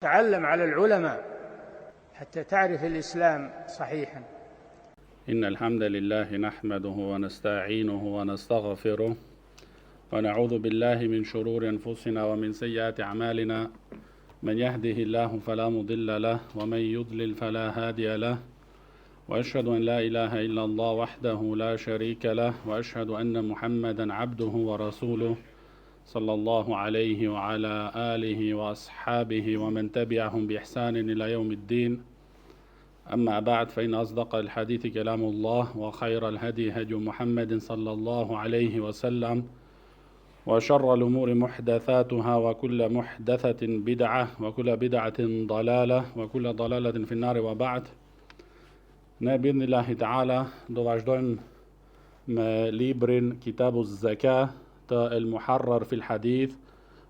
تعلم على العلماء حتى تعرف الإسلام صحيحا. إن الحمد لله نحمده ونستعينه ونستغفره ونعوذ بالله من شرور أنفسنا ومن سيئات أعمالنا. من يهده الله فلا مضل له ومن يضلل فلا هادي له، وأشهد أن لا إله إلا الله وحده لا شريك له، وأشهد أن محمدا عبده ورسوله صلى الله عليه وعلى آله وأصحابه ومن تبعهم بإحسان إلى يوم الدين. أما بعد، فإن أصدق الحديث كلام الله، وخير الهدي هدي محمد صلى الله عليه وسلم، وشر الأمور محدثاتها، وكل محدثة بدعة، وكل بدعة ضلالة، وكل ضلالة في النار. وبعد، بإذن الله تعالى do vazhdojmë me librin Kitabu Zaka të El Muharrar fil Hadith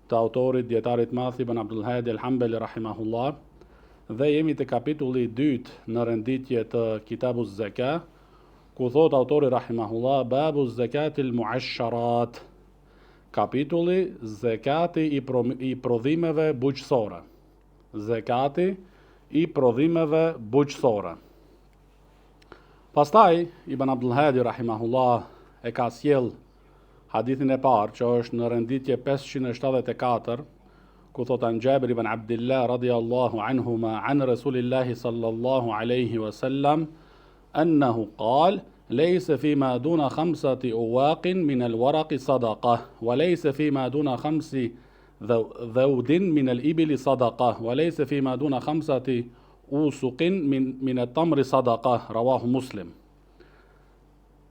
të autorit djetarit madh Ibn Abdul Hadi Al-Hanbali rahimahullah, dhe jemi te kapitulli 2 në renditje të Kitabu Zaka, ku thot autori rahimahullah: Babu Zakatil Muasharat, kapitulli zakati i prodhimeve bujqësore. Zakati i prodhimeve bujqësore. Pastaj Ibn Abdul Hadi rahimahullah e ka sjell hadithin e parë, që është në renditje 574, ku thot an Jabir ibn Abdillah radiyallahu anhuma an Rasulillahi sallallahu alayhi wa sallam annahu qal: ليس فيما دون 5 أواق من الورق صدقة، وليس فيما دون 5 ذود من الإبل صدقة، وليس فيما دون 5 أوسق من التمر صدقة. رواه Muslim.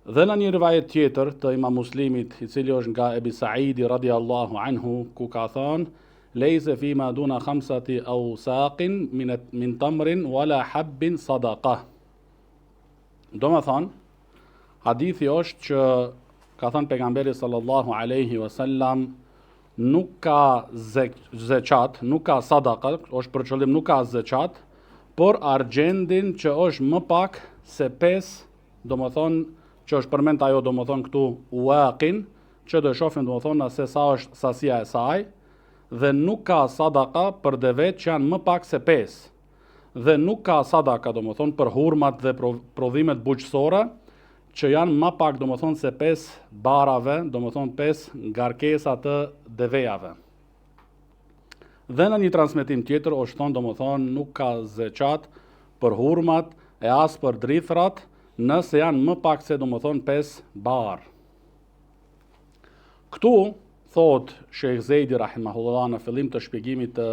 Dhe në një rivajet tjetër të Imam Muslimit, i cili është nga Ebi Saidi radiyallahu anhu, ku ka thënë: ليس فيما دون 5 أوساق من تمر ولا حب صدقة. Do me thënë, hadithi është që ka thënë pejgamberi sallallahu alaihi wasallam, nuk ka zeqat, nuk ka sadaka, është për qëllim nuk ka zeqat, por argjendin që është më pak se 5, do më thonë që është përmend ajo, do më thonë këtu uaqin, që do shohim do më thonë se sa është sasia e saj, dhe nuk ka sadaka për devet që janë më pak se 5, dhe nuk ka sadaka, do më thonë, për hurmat dhe prodhimet bujqësore, që janë më pak, do më thonë, se 5 barave, do më thonë 5 ngarkesa të devejave. Dhe në një transmetim tjetër është thonë, do më thonë, nuk ka zeqat për hurmat e as për drithrat, nëse janë më pak se, do më thonë, 5 bar. Këtu thot Sheikh Zeidi rahimahullah në fillim të shpjegimit të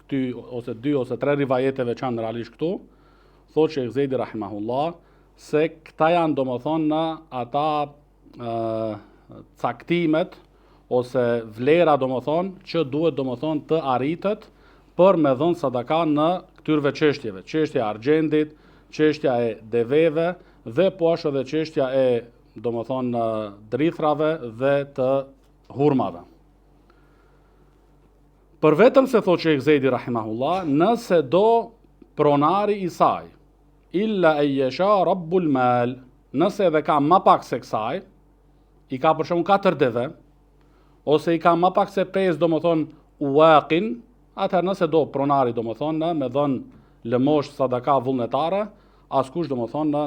këty ose 2 ose 3 rivajeteve që janë realisht këtu, thot Sheikh Zeidi rahimahullah se këta janë, do më thonë, në ata caktimet ose vlera, do më thonë, që duhet, do më thonë, të arritet për me dhënë sadaka në këtyrve çështjeve. Çështja e argjendit, çështja e deveve, dhe po është edhe çështja e, do më thonë, drithrave dhe të hurmave. Për vetëm se thot Sheikh Zeidi rahimahullah, nëse do pronari i saj, illa e jesha rabbul mal, nëse edhe ka ma pak se kësaj, i ka për shumë 4 deve, ose i ka ma pak se 5, do më thonë, uaqin, atëherë nëse do pronari, do më thonë, me dhënë lëmosh sadaka vullnetare, askush, do më thonë,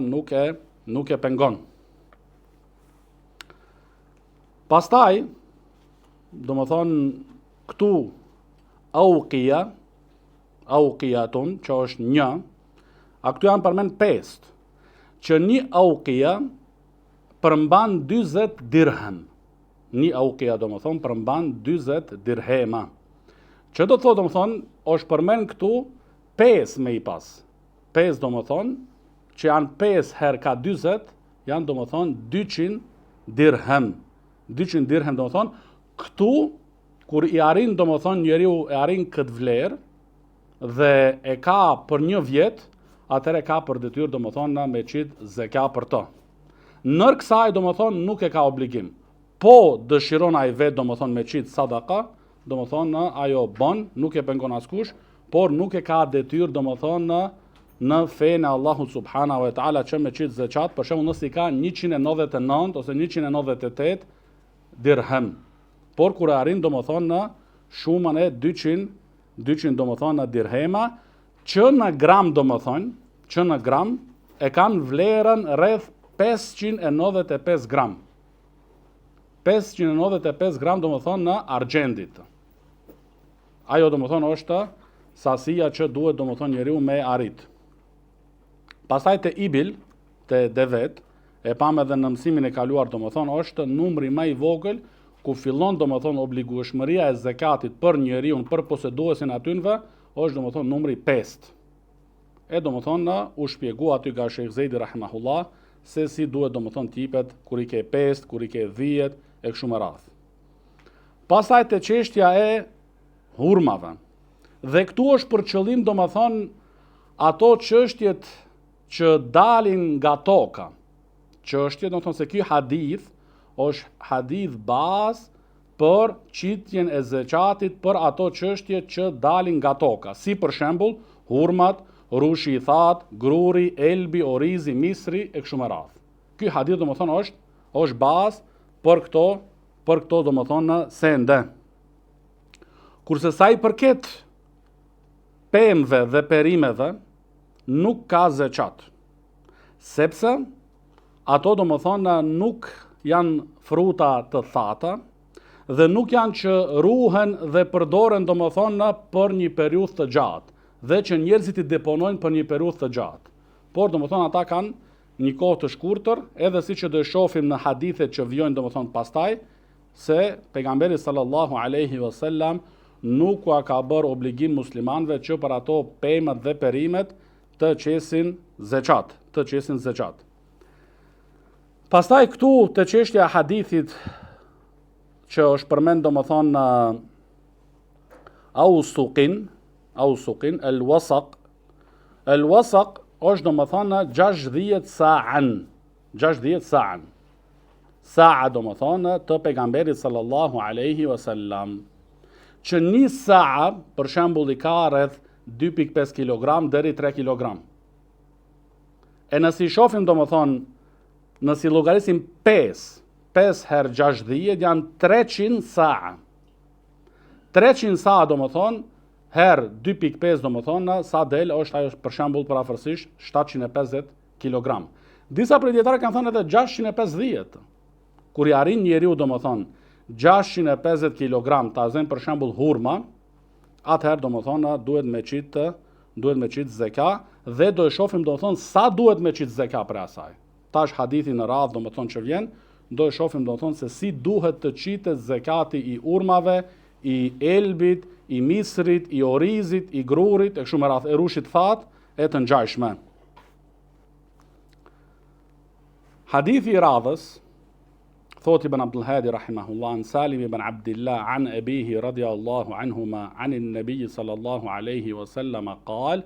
nuk e pengon. Pastaj, do më thonë, këtu auqijatun, që është 1, a këtu janë përmend 5, që një auqija përmban 40 dirhem. Një auqija, do më thonë, përmban 40 dirhema. Që do të thotë, do më thonë, është përmend këtu 5 me i pas. 5, do më thonë, që janë 5 herë ka 40, janë, do më thonë, 200 dirhem. 200 dirhem, do më thonë, këtu, kur i arrin, do më thonë, njeriu e arrin këtë vlerë, dhe e ka për 1 vjet, atëre ka për detyrë, do më thonë, me qitë zeka për to. Nër kësaj, do më thonë, nuk e ka obligim. Po dëshiron ai vetë, do më thonë, me qitë sadaka, do më thonë, ajo bon, nuk e pengon askush, por nuk e ka detyrë, do më thonë, në fejnë e Allahu subhanahu wa ta'ala që me qitë zeqat, për shembull nëse i ka 199 ose 198 dirhem. Por kur e arrin, do më thonë, në shumën e 200 200 do më thonë në dirhema, që në gram do më thonë, që në gram e kanë vlerën rreth 595 gram. 595 gram do më thonë në argjendit. Ajo do më thonë është sasia që duhet do më thonë njeriu me arrit. Pastaj të ibil, të devet, e pam edhe në mësimin e kaluar do më thonë është numri më i vogël ku fillon do më thonë obligueshmëria e zekatit për njeriun, për poseduesin atynve, është do më thonë numri 5. E do më thonë u shpjegu aty nga Sheikh Zejdi rahimahullah se si duhet do më thonë tipet kur i ke 5, kur i ke 10 e kështu me radhë. Pastaj te çështja e hurmave. Dhe këtu është për qëllim do më thonë ato çështjet që dalin nga toka. Çështjet do të thonë se ky hadith është hadith bazë për qitjen e zekatit për ato çështje që dalin nga toka, si për shembull hurmat, rushi i that, gruri, elbi, orizi, misri e kështu me radhë. Ky hadith do të thonë është bazë për këto do të thonë sende. Kurse sa i përket pemëve dhe perimeve nuk ka zekat. Sepse ato do të thonë nuk janë fruta të thata dhe nuk janë që ruhen dhe përdoren do të thonë për një periudhë të gjatë dhe që njerëzit i deponojnë për një periudhë të gjatë. Por do të thonë ata kanë një kohë të shkurtër, edhe siç do e shohim në hadithet që vijojnë do të thonë pastaj, se pejgamberi sallallahu alaihi wasallam nuk ka bërë obligim muslimanëve që për ato pemët dhe perimet të qesin zekat. Pastaj këtu të çështja e hadithit që është përmend do më thonë ausuqin, el wasaq është do më thonë 60 sa'an. 60 sa'an. Sa'a do më thonë të pejgamberit sallallahu alaihi wasallam. Që një sa'a, për shembull i ka rreth 2.5 kg deri 3 kg. E nësi shofim do më thonë, nësi llogarisim 5 herë 60 janë 300 sa'a. 300 sa'a do më thonë, herë 2.5 do më thonë, sa del është ajo për shembull për afërsisht 750 kg. Disa prej dietarëve kanë thënë edhe 650. Kur i arrin njeriu do më thonë 650 kg ta zën për shembull hurma, atëherë do më thonë duhet me qit zeka dhe do e shohim do më thonë sa duhet me qit zeka për asaj. Tash hadithi në radhë do më thonë që vjen, do e shohim do më thonë se si duhet të qitet zekati i urmave, i elbit, i misrit, i orizit, i grurit, e kështu me radhë, e rushit that, e të ngjajshme. Hadithi i radhës, thot ibn Abdul Hadi rahimahullah, an Salim ibn Abdillah an abihi radiyallahu anhuma an an-nabiy sallallahu alayhi wa sallam qala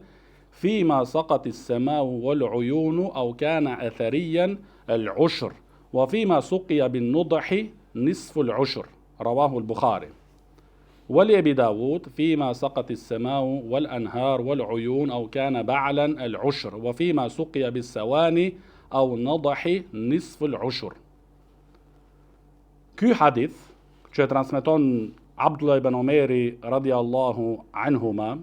فيما سقط السماء والعيون أو كان أثريا العشر وفيما سقي بالنضح نصف العشر رواه البخاري ولأبي داود فيما سقط السماء والأنهار والعيون أو كان بعلا العشر وفيما سقي بالسواني أو نضح نصف العشر. Ky hadith që transmeton Abdullah ibn Omeri radiallahu anhuma,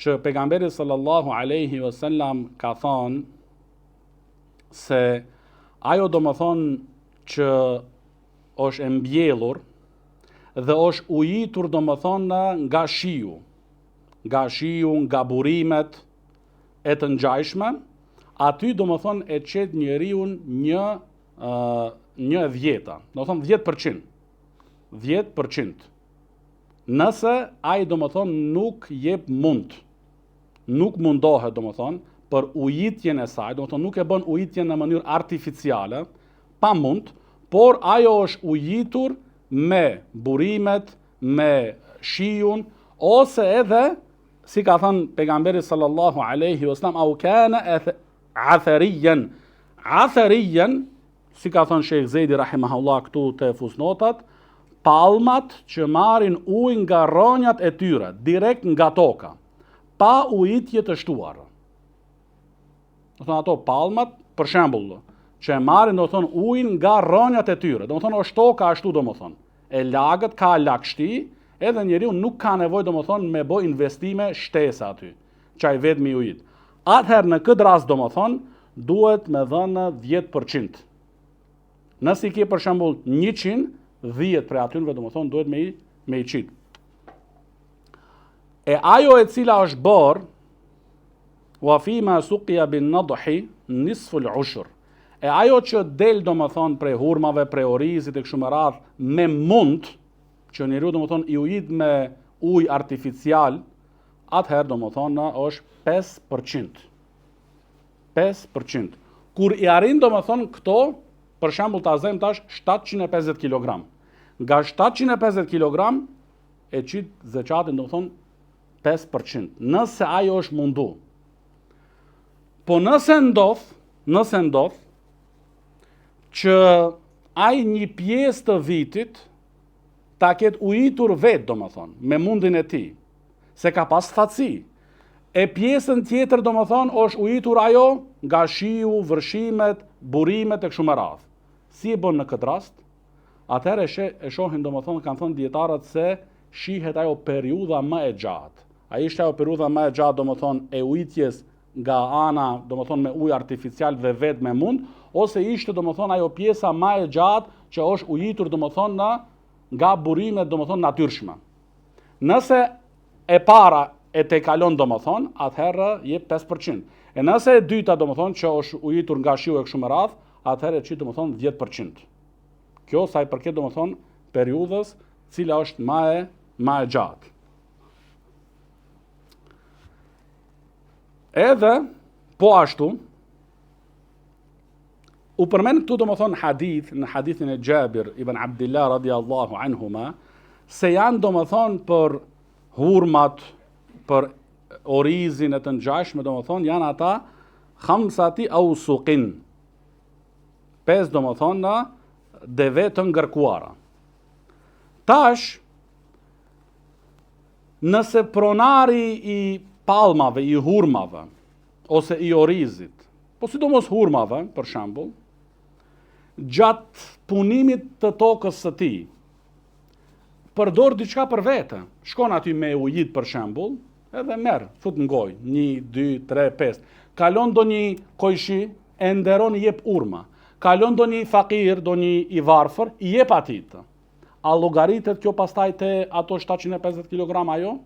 që pejgamberi sallallahu alaihi wasallam ka thonë se ajo do më thonë që është e mbjellur dhe është ujitur do më thonë nga shiu, nga burimet e të ngjajshme, aty do më thonë e qet njeriun një dhjeta, do më thonë 10%. 10%. Nëse ai do më thonë nuk jep mund, nuk mundohet do më thonë për ujitjen e saj, do më thonë nuk e bën ujitjen në mënyrë artificiale, pa mund, por ajo është ujitur me burimet, me shiun, ose edhe, si ka thënë pejgamberi sallallahu alaihi wasallam, au kana athariyan. Athariyan, si ka thënë Sheikh Zejdi rahimahullah këtu të fusnotat, palmat që marrin ujë nga rronjat e tyre, direkt nga toka, pa ujitje të shtuar. Do thonë ato palmat, për shembull, që marrin do thonë ujin nga rronjat e tyre. Do thonë është toka ashtu do më thonë. E lagët ka lagështi, edhe njeriu nuk ka nevojë domethënë me bë investime shtesa aty, çaj vetëm i ujit. Atëherë në këtë rast domethënë duhet me dhënë 10%. Nëse i ke për shembull 100, 10 prej atyre domethënë duhet me i qit. E ajo e cila është bor, wa fima suqia bin nadhi nisful ushr. E ajo që del domethënë prej hurmave, prej orizit e kështu me radh me mund, që njeriu domethënë i ujit me ujë artificial, atëherë domethënë është 5%. 5%. Kur i arrin domethënë këto, për shembull ta zëm tash 750 kg. Nga 750 kg e qit zekatin domethënë 5%. Nëse ajo është mundu. Po nëse ndodh që ai një pjesë të vitit ta ketë ujitur vetë domethënë me mundin e tij, se ka pas fatësi. E pjesën tjetër domethënë është ujitur ajo nga shiu, vërshimet, burimet e kështu me radhë. Si e bën në këtë rast? Atëherë e shohin domethënë kanë thënë dietarët se shihet ajo periudha më e gjatë. Ai ishte ajo periudha më e gjatë domethënë e ujitjes nga ana domethënë me ujë artificial dhe vetë me mund, ose ishte domethënë ajo pjesa më e gjatë që është ujitur domethënë nga burimet domethënë natyrshme. Nëse e para e te kalon domethënë, atëherë jep 5%. E nëse e dyta domethënë që është ujitur nga shiu e kështu me radhë, atëherë çit domethënë 10%. Kjo sa i përket domethënë periudhës, cila është më e gjatë. Edhe po ashtu u përmend këtu domethënë në hadithin e Jabir ibn Abdillah radhiyallahu anhuma, se janë domethënë për hurmat, për orizin e të ngjashme domethënë janë ata khamsati awsuqin. 5 domethënë deve të ngërkuara. Tash nëse pronari i palmave, i hurmave, ose i orizit, po sidomos hurmave, për shembull, gjatë punimit të tokës së tij, përdor diçka për vete. Shkon aty me ujit për shembull, edhe merr, fut në gojë, 1, 2, 3, 5. Kalon ndonjë kojshi, e nderon i jep urma. Kalon ndonjë fakir, ndonjë i varfër, i jep atij. A llogaritet kjo pastaj te ato 750 kg ajo?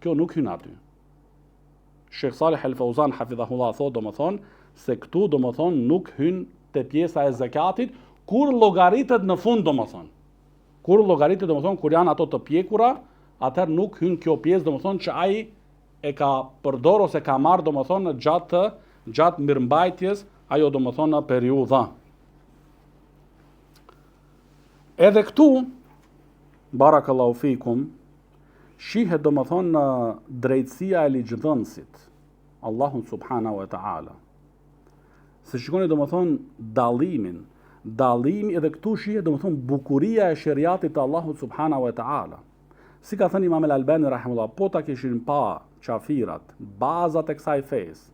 Kjo nuk hyn aty. Sheikh Salih Al-Fauzan hafidhahullah thotë domethënë se këtu domethënë nuk hyn te pjesa e zakatit, kur llogaritet në fund domethënë. Kur llogaritet domethënë kur janë ato të pjekura, atëherë nuk hyn kjo pjesë domethënë që ai e ka përdor ose ka marr domethënë gjatë mirëmbajtjes ajo domethënë periudha. Edhe këtu barakallahu fikum shihet domethënë drejtësia e ligjvënësit, Allahun subhanahu wa ta'ala. Se shikoni domethënë dallimi edhe këtu shihet domethënë bukuria e shariatit të Allahut subhanahu wa ta'ala. Si ka thënë Imam Al-Albani rahimahullah, po ta kishin pa qafirat, bazat e kësaj fesë,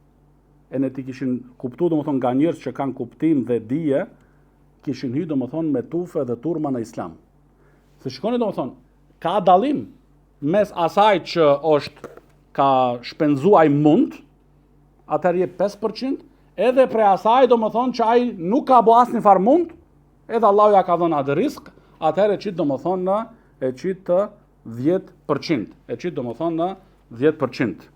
e ne ti kishin kuptuar domethënë nga njerëz që kanë kuptim dhe dije, kishin hyrë domethënë me tufe dhe turma në Islam. Se shikoni domethënë ka dallim mes asaj që është ka shpenzuar mund, atëherë jep 5%, edhe prej asaj domethënë që ai nuk ka bë asnjë farë mund, edhe Allahu ja ka dhënë atë risk, atëherë çit domethënë e çit 10%, e çit domethënë 10%.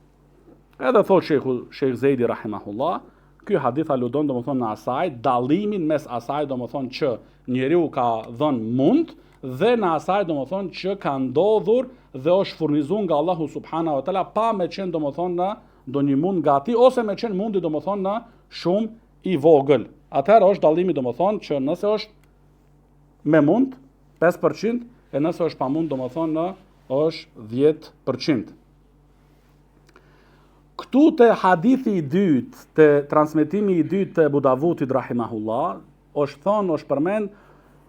Edhe thotë Sheikh Zeidi rahimahullah, ky hadith aludon domethënë në asaj dallimin mes asaj domethënë që njeriu ka dhënë mund dhe në asaj domethënë që ka ndodhur dhe është furnizuar nga Allahu subhanahu wa taala pa me qenë domethënë ndonjë mund nga ati ose me qenë mundi domethënë shumë i vogël. Atëherë është dallimi domethënë që nëse është me mund 5% e nëse është pa mund domethënë është 10%. Këtu te hadithi i dytë, te transmetimi i dytë të Abu Davudit rahimahullah, është përmend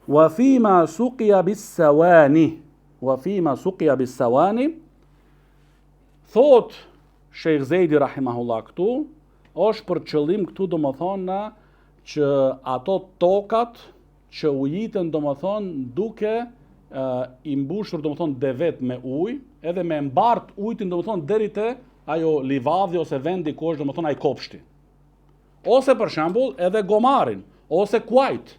wa fima suqiya bis-sawani, thot Sheikh Zeidi rahimahullah këtu, është për qëllim këtu domethënë që ato tokat që ujiten domethënë duke i mbushur domethënë devet me ujë, edhe me mbart ujin domethënë deri te ajo livadhi ose vendi ku është domethënë ai kopshti. Ose për shembull edhe gomarin, ose kuajt,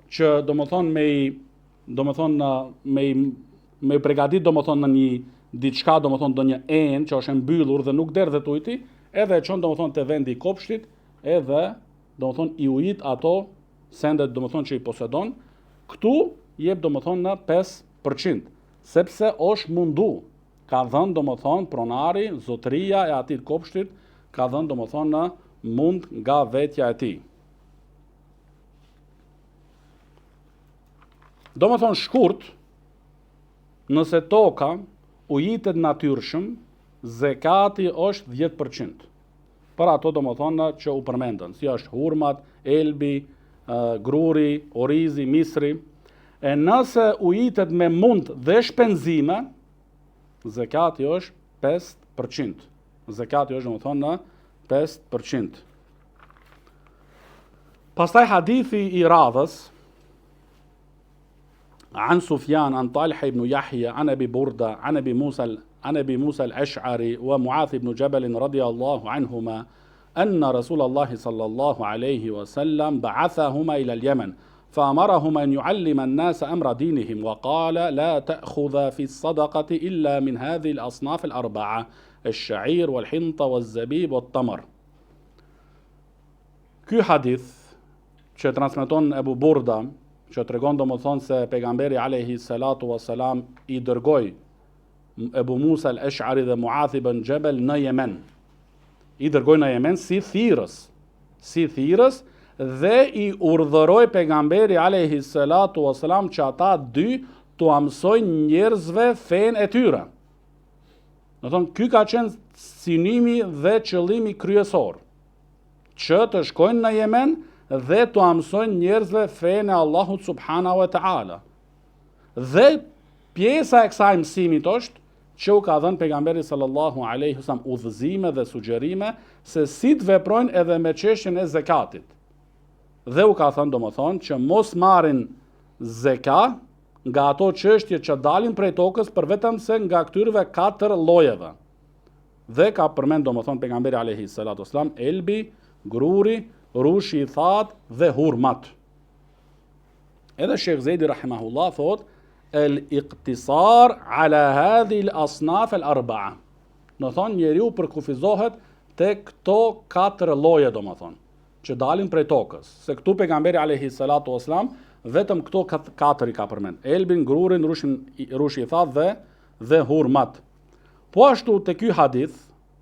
që domethënë me i përgatit domethënë në një diçka domethënë do një enë që është e mbyllur dhe nuk derdhet uji, edhe e çon domethënë te vendi i kopshtit, edhe domethënë i ujit ato sendet domethënë që i posedon, këtu jep domethënë në 5%, sepse është mundu. Ka dhënë domethënë pronari, zotëria e atij kopshtit, ka dhënë domethënë në mund nga vetja e tij. Domethënë shkurt, nëse toka ujitet natyrshëm, zekati është 10%. Për ato domethënë që u përmendën, si është hurmat, elbi, gruri, orizi, misri. E nëse ujitet me mund dhe shpenzime, zekati është 5%. Zekati është domethënë në 5%. Pastaj hadithi i radhës, عن سفيان عن طالح بن يحيى عن أبي بردة عن أبي موسى الأشعري ومعاذ بن جبل رضي الله عنهما أن رسول الله صلى الله عليه وسلم بعثهما إلى اليمن فأمرهما أن يعلم الناس أمر دينهم وقال لا تأخذ في الصدقة إلا من هذه الأصناف الأربعة الشعير والحنطة والزبيب والتمر. Ky hadith që transmeton Ebu Burda, që tregon domethënë se pejgamberi alayhi salatu wassalam i dërgoi Ebu Musa al-Ash'ari dhe Muadh ibn Jabal në Yemen. I dërgoi në Yemen si thirrës dhe i urdhëroi pejgamberi alayhi salatu wassalam që ata dy t'u mësojnë njerëzve fenë e tyre. Do thonë ky ka qenë synimi dhe qëllimi kryesor, që të shkojnë në Yemen dhe të mësojnë njerëzve fenë e Allahut subhanahu wa ta'ala. Dhe pjesa e kësaj mësimit është që u ka dhënë pejgamberi sallallahu alaihi wasallam udhëzime dhe sugjerime se si të veprojnë edhe me çështjen e zekatit. Dhe u ka thënë domethënë që mos marrin zeka nga ato çështje që dalin prej tokës, për vetëm se nga këtyre 4 llojeve. Dhe ka përmend domethënë pejgamberi alaihi salatu wasallam elbi, gruri, rushi i thatë dhe hurmat. Edhe Sheikh Zejdi rahimahullah thot el-iqtisar ala hadhi al-asnaf al-arba'a. Do thonë njeriu përkufizohet te këto 4 lloje domethënë që dalin prej tokës. Se këtu pejgamberi alayhi salatu wasalam vetëm këto 4 i ka përmend. Elbin, grurin, rushi i thatë dhe hurmat. Po ashtu te ky hadith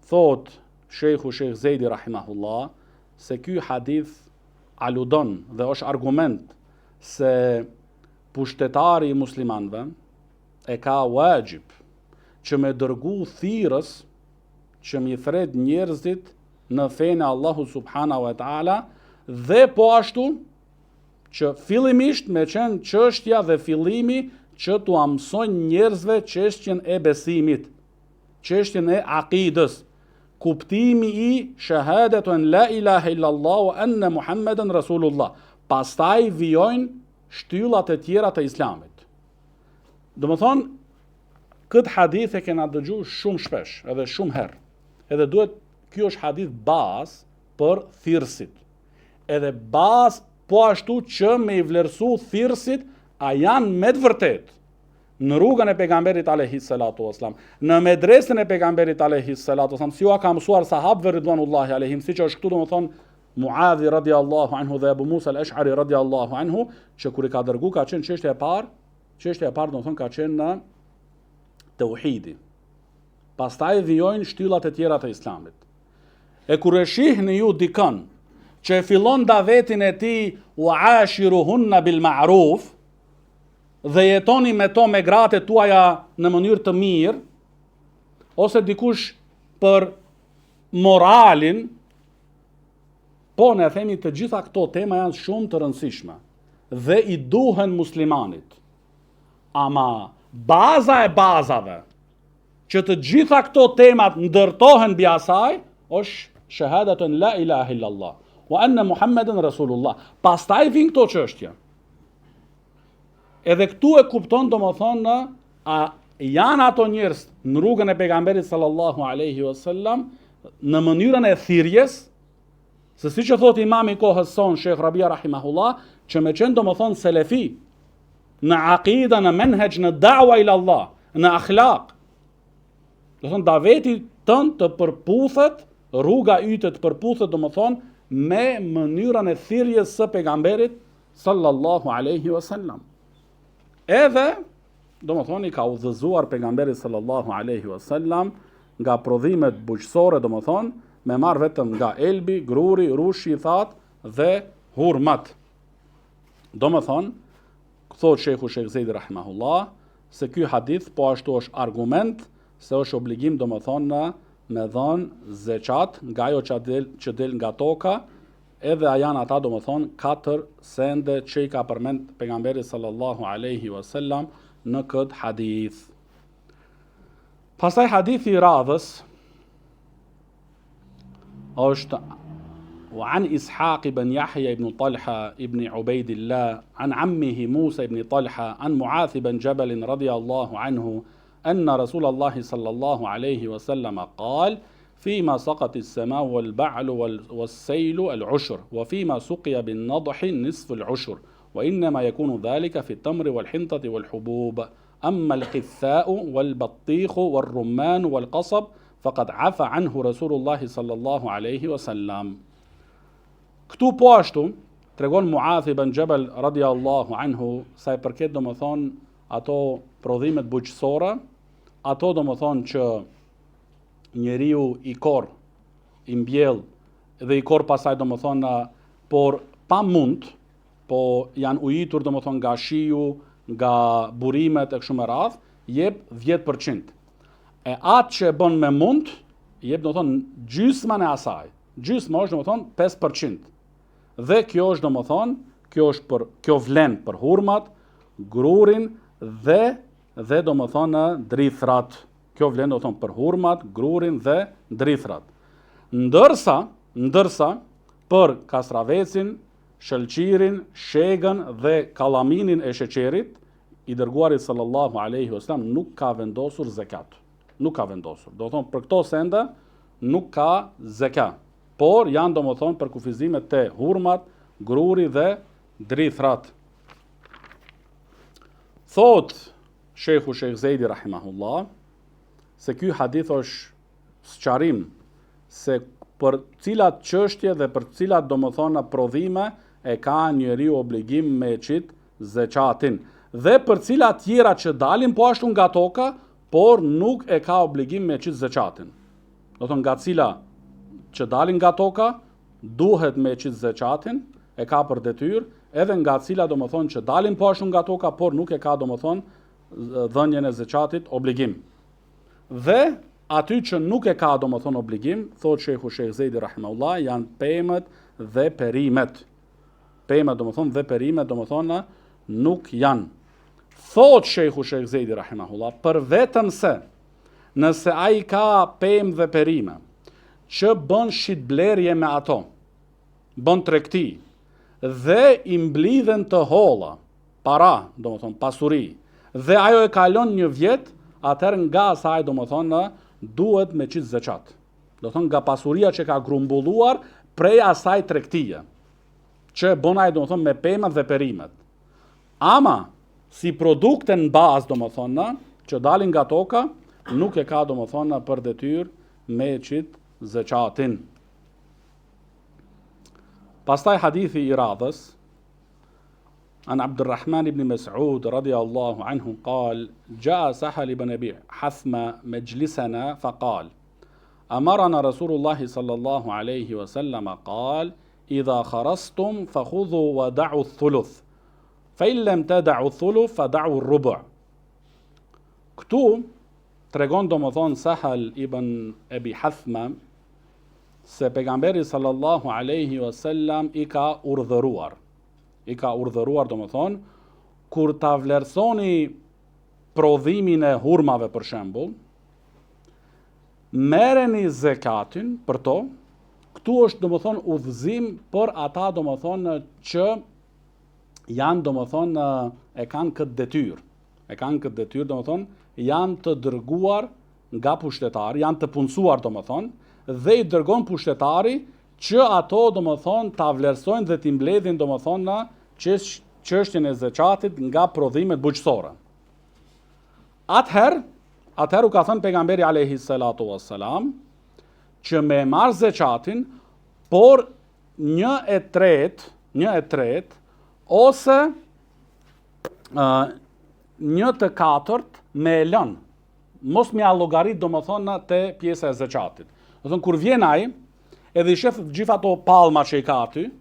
thot Sheikh Zejdi rahimahullah se ky hadith aludon dhe është argument se pushtetari i muslimanëve e ka wajib që me dërgu thirrës që mi thret njerëzit në fenë e Allahut subhanahu wa taala, dhe po ashtu që fillimisht me qenë çështja dhe fillimi që t'u mësojnë njerëzve çështjen e besimit, çështjen e akidës, kuptimi i shahadatu an la ilaha illallah wa anna Muhammeden Rasulullah. Pastaj vijojnë shtyllat e tjera të islamit. Domethënë, këtë hadith e kena dëgju shumë shpesh, edhe shumë herë. Edhe duhet, ky është hadith bazë për thirrësit. Edhe bazë po ashtu që me i vlerësu thirrësit, a janë me të vërtet në rrugën e pejgamberit alayhi salatu wasalam, në medresën e pejgamberit alayhi salatu wasalam, si u ka mësuar sahabëve ridwanullahi alayhim, siç është këtu domethënë Muadhi radiallahu anhu dhe Abu Musa al-Ash'ari radiallahu anhu, që kur i ka dërgu ka qenë çështja e parë domethënë ka qenë në tauhidi. Pastaj vijojnë shtyllat e tjera të islamit. E kur e shihni ju dikën që e fillon davetin e tij wa ashiruhunna bil ma'ruf, dhe jetoni me to me gratë tuaja në mënyrë të mirë, ose dikush për moralin, po ne themi të gjitha këto tema janë shumë të rëndësishme dhe i duhen muslimanit. Ama baza e bazave që të gjitha këto temat ndërtohen mbi asaj është shahadatun la ilaha illallah wa anna Muhammeden Rasulullah. Pastaj vijnë këto çështje. Edhe këtu e kupton domethënë a janë ato njerëz në rrugën e pejgamberit sallallahu alaihi wasallam në mënyrën e thirrjes, se siç e thot imami i kohës son Sheikh Rabia rahimahullah, që me qenë domethënë selefi në aqida, në menhej, në da'wa ila Allah, në akhlaq. Do thonë daveti tënd të përputhet, rruga yte të përputhet domethënë me mënyrën e thirrjes së pejgamberit sallallahu alaihi wasallam. Edhe domethënë i ka udhëzuar pejgamberi sallallahu alaihi wasallam nga prodhimet bujqësore, domethënë me marr vetëm nga elbi, gruri, rushi, that dhe hurmat. Domethënë, thot Sheikhu Sheikh Zejdi rahimahullah, se ky hadith po ashtu është argument se është obligim domethënë me dhënë zeqat nga ajo që del nga toka, edhe janë ata domethënë 4 sende që i ka përmend pejgamberi sallallahu alaihi wasallam në këtë hadith. Pastaj hadithi i radhës është وعن إسحاق بن يحيى بن طلحة ابن عبيد الله عن عمه موسى بن طلحة عن معاذ بن جبل رضي الله عنه أن رسول الله صلى الله عليه وسلم قال فيما سقط السماء والبعل والسيل العشر وفيما سقي بالنضح نصف العشر وإنما يكون ذلك في التمر والحنطة والحبوب أما القثاء والبطيخ والرمان والقصب فقد عفى عنه رسول الله صلى الله عليه وسلم. Këtu po ashtu tregon Muadh ibn Jabal radiallahu anhu sa i përket domethënë ato prodhimet bujqësore, ato domethënë që njeriu i korr, i mbjell dhe i korr pasaj domethënë por pa mund, po janë ujitur domethënë nga shiu, nga burimet e kështu me radh, jep 10%. E atë që e bën me mund, jep domethënë gjysmën e asaj. Gjysma është domethënë 5%. Dhe kjo është domethënë, kjo vlen për hurmat, grurin dhe domethënë drithrat. Kjo vlen domethënë për hurmat, grurin dhe drithrat. Ndërsa për kastravecin, shëlqirin, shegën dhe kallaminin e sheqerit, i dërguari sallallahu alaihi wasallam nuk ka vendosur zekat. Nuk ka vendosur. Do thonë për këto sende nuk ka zekat. Por janë domethënë për kufizimet të hurmat, gruri dhe drithrat. Thot Sheikhu Sheikh Zejdi rahimahullah se ky hadith është sqarim se për cilat çështje dhe për cilat domethënë prodhime e ka njeriu obligim me qit zeqatin, dhe për cilat tjera që dalin po ashtu nga toka, por nuk e ka obligim me qit zeqatin. Do thonë nga cila që dalin nga toka, duhet me qit zeqatin, e ka për detyrë, edhe nga cila domethënë që dalin po ashtu nga toka, por nuk e ka domethënë dhënien e zeqatit obligim. Dhe aty që nuk e ka domethënë obligim, thot Sheikhu Sheikh Zejdi rahimahullah, janë pemët dhe perimet. Pemët domethënë dhe perimet domethënë nuk janë. Thot Sheikhu Sheikh Zejdi rahimahullah, për vetëm se nëse ai ka pemë dhe perime që bën shitblerje me ato, bën tregti dhe i mblidhen të holla, para, domethënë pasuri, dhe ajo e kalon 1 vjet, atëherë nga asaj domethënë duhet me qit zeqat. Do thonë nga pasuria që ka grumbulluar prej asaj tregtie, që bën ai domethënë me pemat dhe perimet. Ama si produkte në bazë domethënë që dalin nga toka, nuk e ka domethënë për detyrë me qit zeqatin. Pastaj hadithi i radhës, an Abdurrahman ibn Mas'ud radiyallahu anhu قال جاء سهل بن أبي حثمة مجلسنا فقال أمرنا رسول الله صلى الله عليه وسلم قال إذا خرستم فخذوا ودعوا الثلث فإن لم تدعوا الثلث فدعوا الربع. Këtu tregon domethënë Sahal ibn Abi Hathma se pejgamberi sallallahu alaihi wasallam i ka urdhëruar domethënë kur ta vlerësoni prodhimin e hurmave për shembull, merreni zekatin për to. Këtu është domethënë udhëzim për ata domethënë që janë domethënë e kanë këtë detyrë. E kanë këtë detyrë, domethënë janë të dërguar nga pushtetari, janë të punësuar domethënë dhe i dërgon pushtetari që ato domethënë ta vlerësojnë dhe t'i mbledhin domethënë çështjen e zeqatit nga prodhimet bujqësore. Atëherë u ka thënë pejgamberi alayhi salatu wassalam që me marr zeqatin, por 1/3 ose 1/4 me lën. Mos me allogarit domethënë te pjesa e zeqatit. Do thënë kur vjen ai edhe i shef gjithë ato pallma që i ka aty,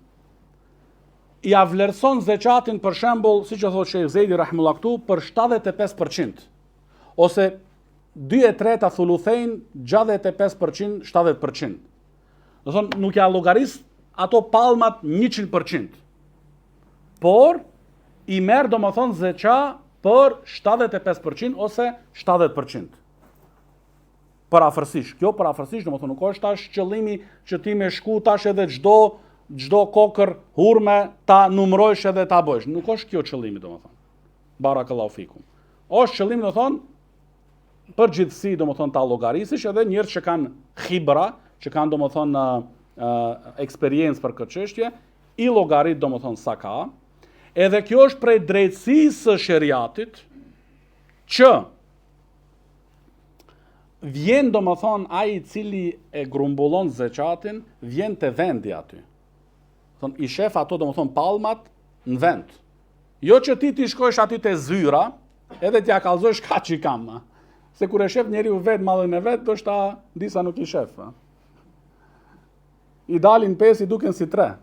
i avlerëson zeqatin për shembull, siç e thotë Sheikh Zejdi rahimullah këtu, për 75%, ose 2/3 thuluthejn 65%, 70%. Do thonë nuk ja llogaris ato pallmat 100%. Por i merr domethënë zeqa për 75% ose 70%. Parafërsisht. Kjo parafërsisht domethënë nuk është tash qëllimi që ti me shku tash edhe çdo kokër hurme ta numërojsh edhe ta bësh. Nuk është kjo qëllimi domethënë. Barakallahu fikum. Është qëllimi domethënë përgjithësi domethënë ta llogarisësh edhe njerëz që kanë khibra, që kanë domethënë eksperiencë për këtë çështje, i llogarit domethënë sa ka. Edhe kjo është prej drejtësisë së sheriatit që vjen domethënë ai i cili e grumbullon zeqatin, vjen te vendi aty. Thon i shef ato domethënë pallmat në vend. Jo që ti shkosh aty te zyra, edhe t'ja kallëzosh kaç i kam. Se kur e shef njeriu vet mallin e vet, do shta disa nuk i shef. I dalin 5, i duken si 3.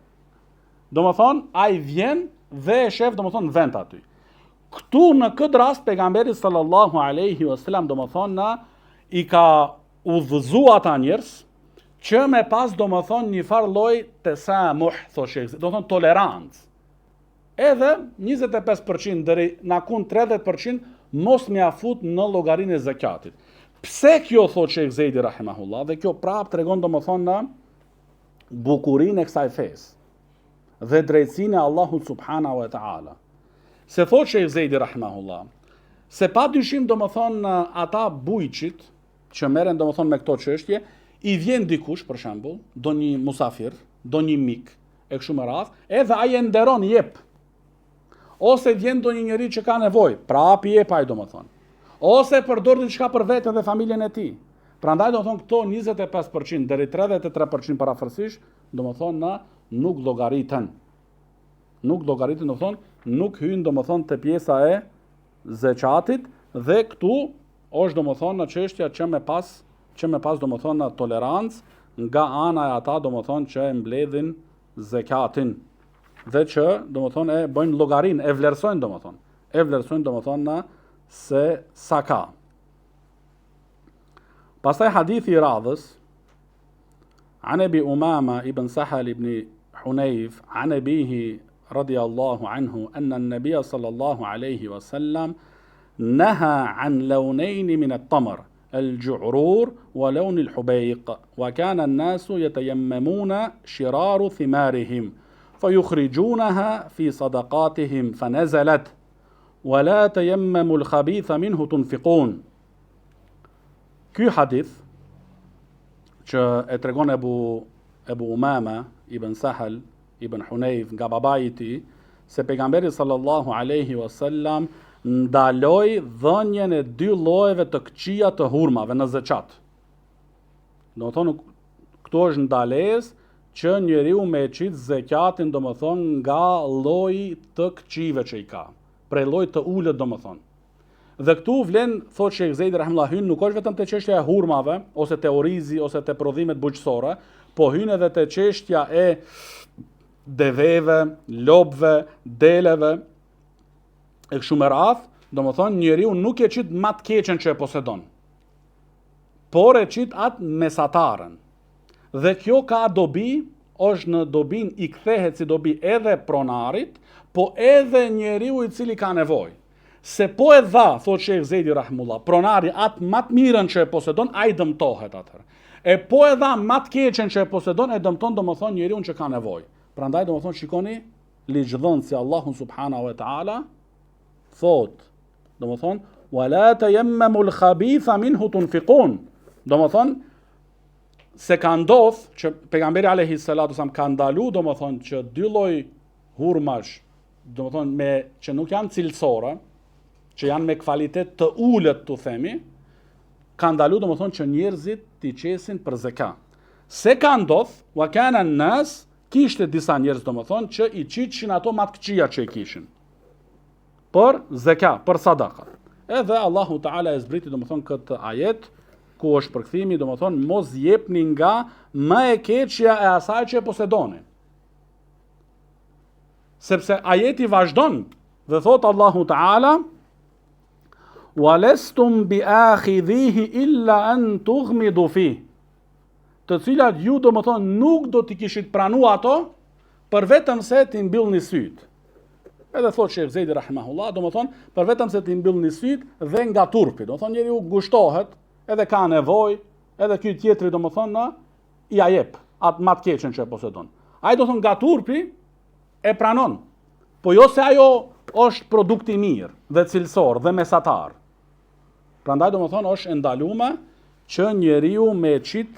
Domethënë ai vjen dhe e shef domethënë në vend aty. Këtu në këtë rast pejgamberi sallallahu alaihi wasallam domethënë i ka udhëzuar ata njerëz që me pas domethënë një farë lloj tesamuh, thoshë, domethënë tolerancë. Edhe 25% deri nakun 30% mos më afut në llogarinë e zakatit. Pse kjo thotë Sheikh Zejdi rahimahullah, dhe kjo prap tregon domethënë në bukurinë e kësaj fesë dhe drejtsinë e Allahut subhanahu wa taala. Se thotë Sheikh Zejdi rahimahullah, se pa dyshim domethënë ata bujqit që merren domethënë me këto çështje, i vjen dikush për shembull, do një musafir, do një mik e kështu me radhë, edhe ai e nderon jep. Ose vjen do një njeri që ka nevojë, prap i jep ai domethënë. Ose përdor diçka për veten dhe familjen e tij. Prandaj domethënë këto 25% deri 33% parafërsisht, domethënë nuk llogariten. Nuk llogariten domethënë, nuk hyn domethënë te pjesa e zeqatit dhe këtu është domethënë në çështja që me pas domethënë tolerancë nga ana e ata domethënë që e mbledhin zekatin dhe që domethënë e bëjnë llogarin, e vlerësojnë domethënë se sa ka. Pastaj hadithi i radhës an Abi Umama ibn Sahal ibn Hunayf an abihi radiyallahu anhu anna an-nabiy sallallahu alayhi wa sallam نهى عن لونين من التمر الجعرور ولون الحبيق وكان الناس يتيممون شرار ثمارهم فيخرجونها في صدقاتهم فنزلت ولا تيمموا الخبيث منه تنفقون. Ky hadith që e tregon Ebu Umama ibn Sahal ibn Hunayf nga babai i tij se pejgamberi sallallahu alaihi wasallam ndaloj dhënien e 2 llojeve të këqija të hurmave në zeqat. Do të thonë këtu është ndalesë që njeriu me qit zekatin do më thonë nga lloji të këqive që i ka, prej llojit të ulët do më thonë. Dhe këtu vlen, thotë Sheikh Zejdi rahimullah, hyn nuk është vetëm te çështja e hurmave ose te orizi ose te prodhimet bujqësore, po hyn edhe te çështja e deveve, lopëve, deleve e kështu me radhë, do më thonë njeriu nuk e qit më të keqen që e posedon, por e qit atë mesataren. Dhe kjo ka dobi, është në dobin i kthehet si dobi edhe pronarit, po edhe njeriu i cili ka nevojë. Se po e dha, thot Sheikh Zejdi rahimullah, pronari atë më të mirën që e posedon, ai dëmtohet atëherë. E po e dha më të keqen që e posedon, e dëmton domethënë njeriu që ka nevojë. Prandaj domethënë shikoni ligjdhënësi Allahu subhanahu wa taala thot, domethën wala tayammamu al-khabitha minhu tunfiqun, domethën se ka ndodh që pejgamberi alayhi salatu wasallam ka ndalu domethën që dy lloj hurmash, domethën me që nuk janë cilësore, që janë me kvalitet të ulët, tu themi, ka ndalu domethën që njerëzit t'i qesin për zeka. Se ka ndodh, wa kana an-nas, kishte disa njerëz domethën që i qiqshin ato më të këqija që i kishin për zeka, për sadaka. Edhe Allahu Taala e zbriti domethën këtë ajet ku është përkthimi domethën mos jepni nga më e keqja e asaj që e posedoni. Sepse ajeti vazhdon dhe thot Allahu Taala walestum biakhidhihi illa an tughmidu fi, të cilat ju domethën nuk do t'i kishit pranuar ato për vetëm se t'i mbyllni syt. Edhe thot Sheh Zejdi rahimahullah, domethën për vetëm se t'i mbyllni syt dhe nga turpi, domethën njeriu gushtohet, edhe ka nevojë, edhe ky tjetri domethën i ja jep atë më të keqen që e posedon. Ai do thon nga turpi e pranon, po jo se ajo është produkt i mirë dhe cilësor dhe mesatar. Prandaj domethën është ndaluar që njeriu me qit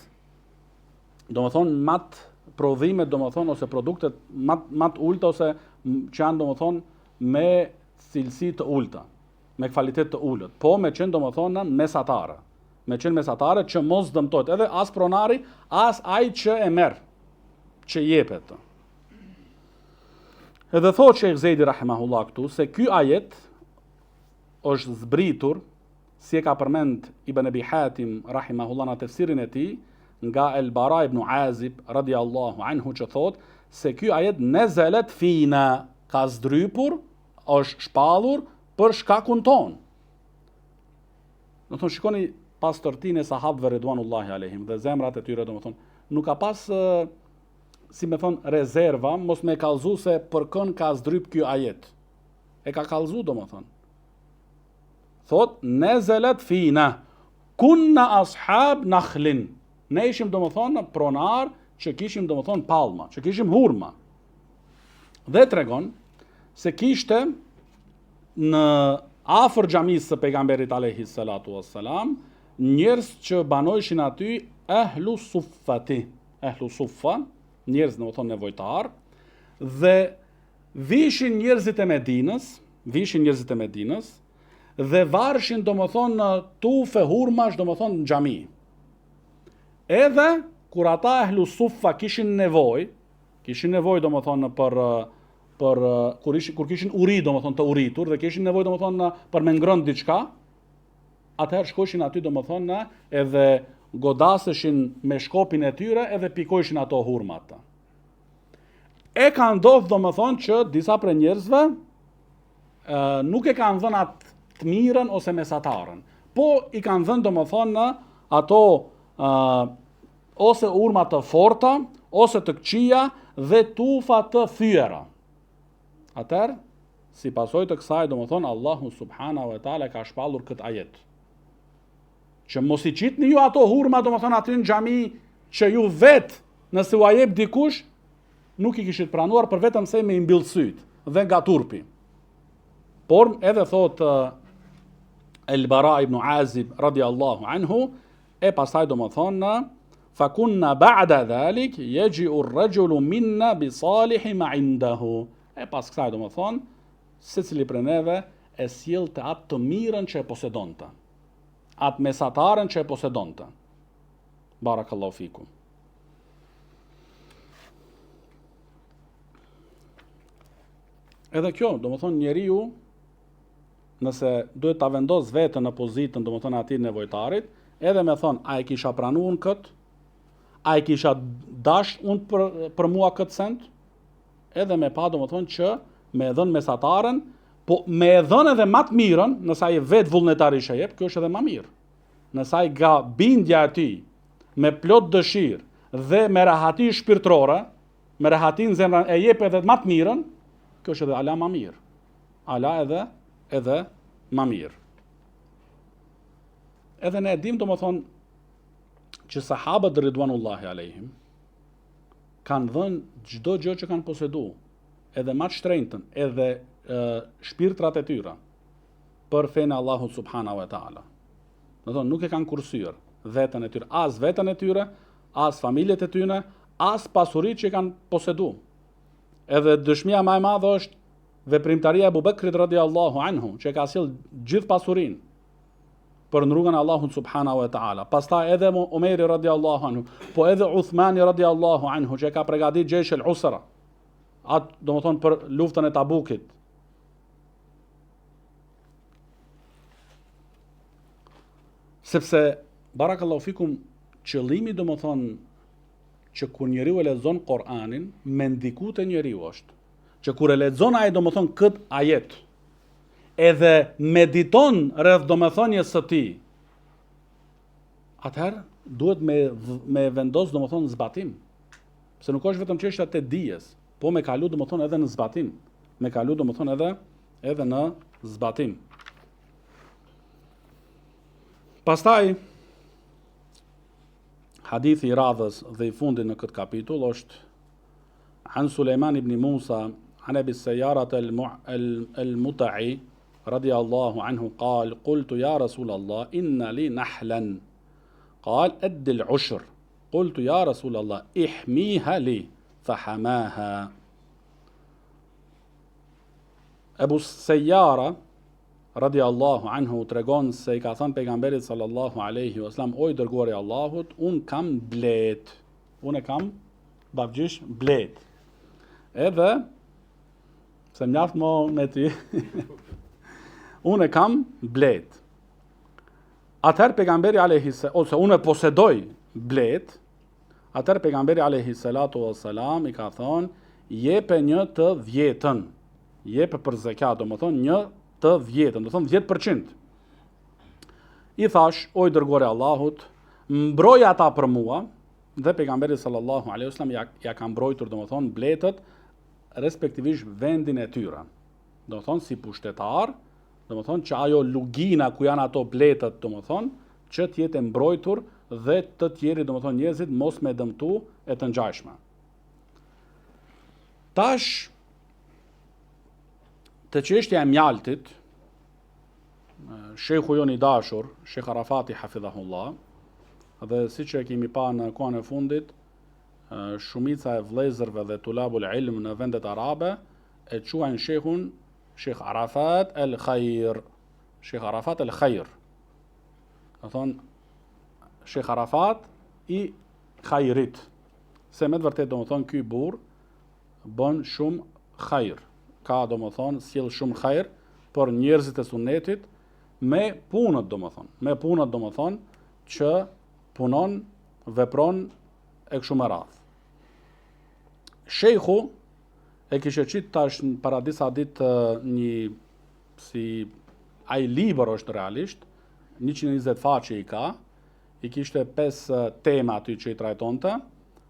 domethën mat prodhimet domethën ose produktet mat ulta ose që janë domethën me cilësi të ulta, me kvalitet të ulët, po me qenë domethën mesatare. Me qenë mesatare që mos dëmtojt edhe as pronari, as ai që e merr, që jepet. Edhe thot Sheikh Zejdi rahimahullah këtu se ky ajet është zbritur, si e ka përmend Ibn Abi Hatim rahimahullah në tefsirin e tij, nga El Bara ibn Azib radiallahu anhu, që thot se ky ajet nezelet fina, ka zdrypur, është shpallur për shkakun ton. Do thonë shikoni pas tërtinë e sahabëve ridwanullahi alehim dhe zemrat e tyre, domethënë nuk ka pas si me thon rezerva, mos me kallzu se për kën ka zdryp ky ajet. E ka kallzu domethënë. Thot nezelet fina kunna ashab nakhlin. Ne ishim domethënë pronar që kishim domethënë palma, që kishim hurma. Dhe tregon se kishte në afër xhamisë së pejgamberit alayhi salatu wassalam njerëz që banojshin aty ehlu suffati, ehlu suffa, njerëz domethënë nevojtar, dhe vishin njerëzit e Medinës, dhe varshin domethënë tufe hurmash domethënë në xhami. Edhe kur ata ehlu suffa kishin nevojë domethënë për kur kishin uri domethënë të uritur dhe kishin nevojë domethënë për me ngrënë diçka, atëherë shkojshin aty domethënë edhe godaseshin me shkopin e tyre edhe pikojshin ato hurmat. E ka ndodhur domethënë që disa prej njerëzve nuk e kanë dhënë atë të mirën ose mesataren, po i kanë dhënë domethënë ato ose urma të forta, ose të këqija dhe tufa të thyera. Atëherë, si pasojë të kësaj, domethënë Allahu subhanahu wa taala ka shpallur këtë ajet. Që mos i qitni ju ato hurma domethënë aty në xhami që ju vet nëse u jep dikush nuk i kishit pranuar për vetëm se me i mbyll syt dhe nga turpi. Por edhe thot El Bara ibn Azib radiallahu anhu, e pastaj domethënë fakunna ba'da dhalik yaji'u ar-rajulu minna bi salihi ma 'indahu. E pas kësaj domethënë secili prej neve e sjellte atë të mirën që e posedonte, atë mesataren që e posedonte. Barakallahu fikum. Edhe kjo, domethënë njeriu nëse duhet ta vendos veten në pozitën domethënë atij nevojtarit, edhe me thon, a e kisha pranuar kët? A e kisha dash unë për mua këtë send? Edhe me pa domethënë që me dhën mesataren, po me dhën edhe më të mirën, nëse ai vet vullnetarisht e jep, kjo është edhe më mirë. Nëse ai nga bindja e tij, me plot dëshirë dhe me rahati shpirtërore, me rahati në zemrën e jep edhe më të mirën, kjo është edhe ala më mirë. Ala edhe më mirë. Edhe ne e dim domethënë që sahabët ridwanullahi alejhim kanë dhënë çdo gjë që kanë poseduar. edhe më të shtrenjtën, edhe shpirtrat e tyre për fenë Allahut subhanahu wa taala. Do thonë nuk e kanë kursyer veten e tyre, as veten e tyre, as familjet e tyre, as pasuritë që kanë posedu. Edhe dëshmia më e madhe është veprimtaria e Abu Bekrit radhiyallahu anhu, që ka sjell gjithë pasurinë për në rrugën e Allahut subhanahu wa taala. Pastaj edhe Omeri radhiyallahu anhu, po edhe Uthmani radhiyallahu anhu, që ka përgatitur Jaysh al-Usra, atë domethënë për luftën e Tabukit. Sepse barakallahu fikum, qëllimi domethënë që kur njeriu e lexon Kur'anin, me ndiku te njeriu është që kur e lexon ai domethënë kët ajet, edhe mediton rreth domethënies së tij, atëherë duhet me vendos domethënë zbatim. Se nuk është vetëm çështja e dijes, po me kalu domethënë edhe në zbatim. Me kalu domethënë edhe në zbatim. Pastaj hadithi i radhës dhe i fundit në këtë kapitull është an Sulejman ibn Musa an Abi Sayyarat al-Muta'i radiyallahu anhu قال قلت يا رسول الله إن لي نحلا قال أد العشر قلت يا رسول الله احميها لي فحماها. Abu Sayyara radiyallahu anhu tregon se I ka thënë pejgamberit sallallahu alaihi wasallam, o I dërguari I Allahut, un kam blet. Unë kam bavgjish blet. Edhe se mjaft mo me ty. Unë kam blet. Atëherë pejgamberi alayhi ose unë posedoj blet. Atëherë pejgamberi alayhi salatu wassalam I ka thënë, jepe një të 10-ën. Jepe për zakat, domethënë një të 10-ën, do thonë 10%. I thash, o I dërguari Allahut, mbroj ata për mua, dhe pejgamberi sallallahu alaihi wasallam ja ka mbrojtur domethënë bletët, respektivisht vendin e tyre. Domethënë si pushtetar, domethënë që ajo lugina ku janë ato bletët, domethënë që të jetë mbrojtur dhe të tjerë domethënë njerëzit mos me dëmtu e të ngjashme. Tash të çështja e mjaltit, shejhu jon I dashur, Sheikh Arafati hafidhahullah, dhe siç e kemi pa në kohën e fundit, shumica e vëllezërve dhe tulabul ilm në vendet arabe e quajnë shehun Sheikh Arafat el-Khair. Sheikh Arafat el-Khair. Do thonë Sheikh Arafat I Khairit. Se me të vërtet domethënë ky burr bën shumë khair. Ka domethënë sjell shumë khair për njerëzit e sunetit me punët domethënë që punon, vepron e kështu me radhë. Sheikhu e kishte qitë tash para disa ditë një si ai libër është realisht 120 faqe I kishte 5 tema aty që I trajtonte.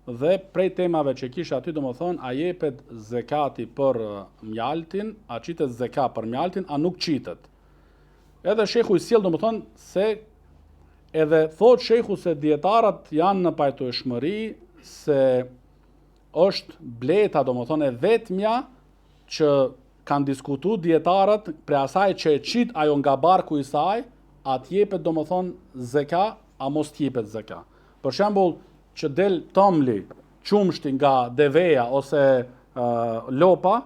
Dhe prej temave që kishte aty domethënë a jepet zekati për mjaltin, a qitet zekat për mjaltin, a nuk qitet. Edhe shehu I sjell domethënë se edhe thot shehu se dietarët janë në pajtueshmëri se është bleta domethënë e vetmja që kanë diskutuar dietarët për asaj që e qit ajo nga barku I saj, atë jepet domethënë zekat, a mos jepet zekat. Për shembull, që del tomli, qumshti nga deveja ose lopa,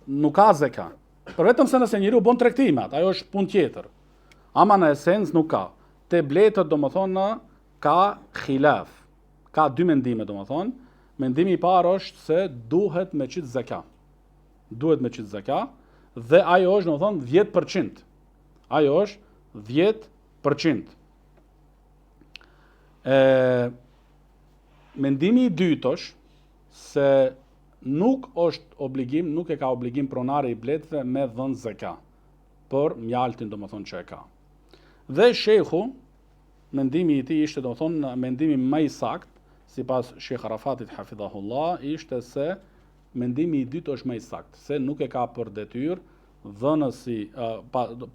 nuk ka zekat. Për vetëm se nëse njeriu bën tregtimet, ajo është punë tjetër. Ama në esencë nuk ka. Te bletët domethënë ka khilaf. Ka 2 mendime domethënë. Mendimi I parë është se duhet me qit zekat. Duhet me qit zekat dhe ajo është domethënë 10%. Ajo është 10%. Mendimi I dytë është se nuk është obligim, nuk e ka obligim pronari I bletëve me dhënë zekat për mjaltin domethënë që e ka. Dhe shehu, mendimi I tij ishte domethënë mendimi më I saktë, sipas Sheikh Arafatit hafidhahullah, ishte se mendimi I dytë është më I saktë, se nuk e ka për detyrë dhënësi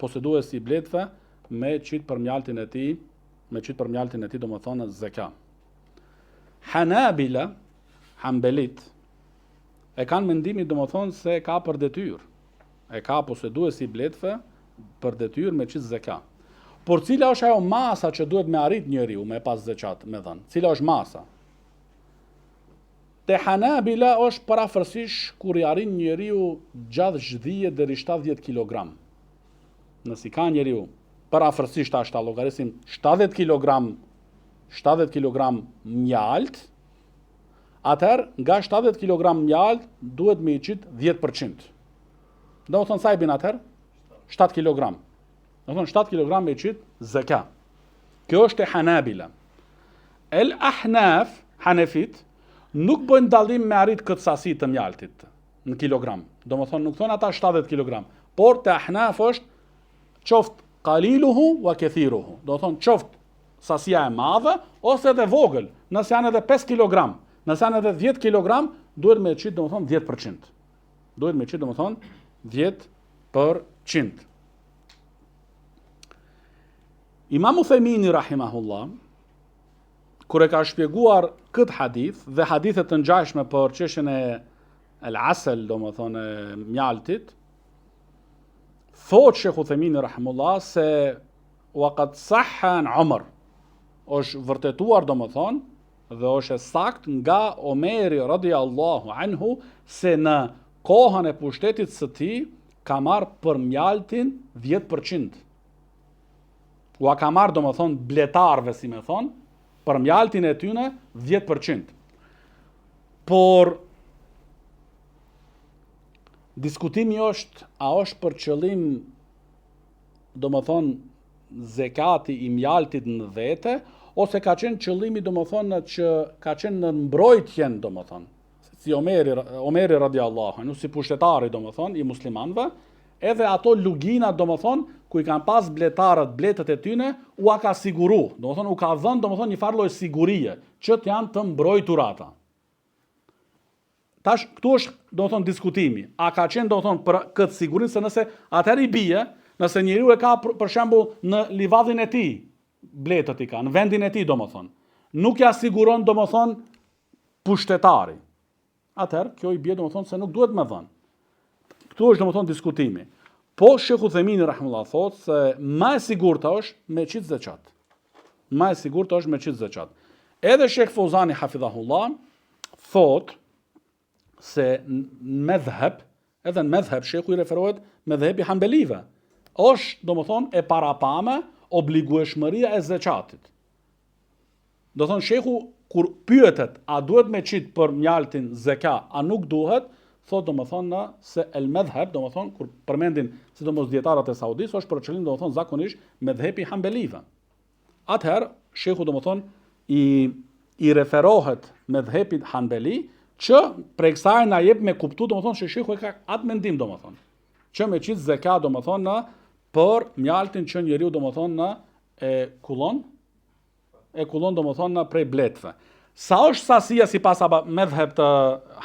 poseduesi I bletëve me qit për mjaltin e tij, domethënë zekat. Hanabila, Hanbelit, e kanë mendimin domethënë se ka për detyrë. E ka poseduesi i bletëve për detyrë me qit zekat. Por cila është ajo masa që duhet me arrit njeriu me pas zekat, me dhënë? Cila është masa? Te Hanabila është parafërsisht kur i arrin njeriu gjatë zhdhije deri 70 kg. Nësi ka njeriu parafërsisht ta llogarisim 70 kg mjalt, atëherë nga 70 kg mjalt duhet me i qit 10%. Do të thonë sa i bin atëherë? 7 kg. Do të thonë 7 kg me i qit zeka. Kjo është e Hanabila. El Ahnaf, Hanefit, nuk bëjnë dallim me arrit këtë sasi të mjaltit në kilogram. Do të thonë nuk thonë ata 70 kg, por te Ahnaf është qoftë qaliluhu wa kathiruhu. Do të thonë qoftë sasia e madhe ose edhe vogël. Nëse janë edhe 5 kg, nëse janë edhe 10 kg, duhet me qit domethënë 10%. Duhet me qit domethënë 10%. Imam Uthejmini rahimahullah, kur e ka shpjeguar këtë hadith dhe hadithet të ngjashme për çështjen e el-asel, domethënë mjaltit, thot Shekhu Uthejmini rahimahullah se waqad sahha an Umar, është vërtetuar domethënë dhe është e sakt nga Omeri radhiyallahu anhu se në kohën e pushtetit së tij ka marrë për mjaltin 10%. Ua ka marrë domethënë bletarve, si me thonë, për mjaltin e tyne 10%. Por diskutimi është, a është për qëllim domethënë zekati i mjaltit në vete, ose ka qenë qëllimi domethënë që ka qenë në mbrojtjen domethënë, si Omeri radhiyallahu anhu, si pushtetari domethënë i muslimanëve, edhe ato lugina domethënë ku i kanë pas bletarët bletët e tyne, u a ka siguru, domethënë u ka dhënë domethënë një farë lloj sigurie që të janë të mbrojtur ata. Tash këtu është domethënë diskutimi. A ka qenë domethënë për këtë sigurinë, se nëse atëherë i bie, nëse njeriu e ka për shembull në livadhin e tij, bletët i ka në vendin e tij domethënë, nuk ja siguron domethënë pushtetari. Atëherë kjo i bie domethënë se nuk duhet më dhënë. Këtu është domethënë diskutimi. Po Shekhu Uthejmini rahimahullah thot se më e sigurta është me qit zekat. Më e sigurta është me qit zekat. Edhe Shekh Fozani hafidhahullah thot se në medhheb, edhe në medhheb Shekhu i referohet medhhebi Hanbelive. Është domethënë e parapame obligueshmëria e zekatit. Do thonë Shekhu kur pyetet a duhet me qit për mjaltin zeka, a nuk duhet, thot domethënë se el medhheb, domethënë kur përmendin sidomos dietarët e Saudis, është për qëllim domethënë zakonisht medhhebi Hanbelive. Atëherë Shekhu domethënë i referohet medhhebit Hanbeli që prej kësaj na jep me kuptu domethënë se Shekhu e ka atë mendim domethënë që me qit zekat domethënë për mjaltin që njeriu domethënë e kullon domethënë prej bletëve. Sa është sasia sipas medhheb të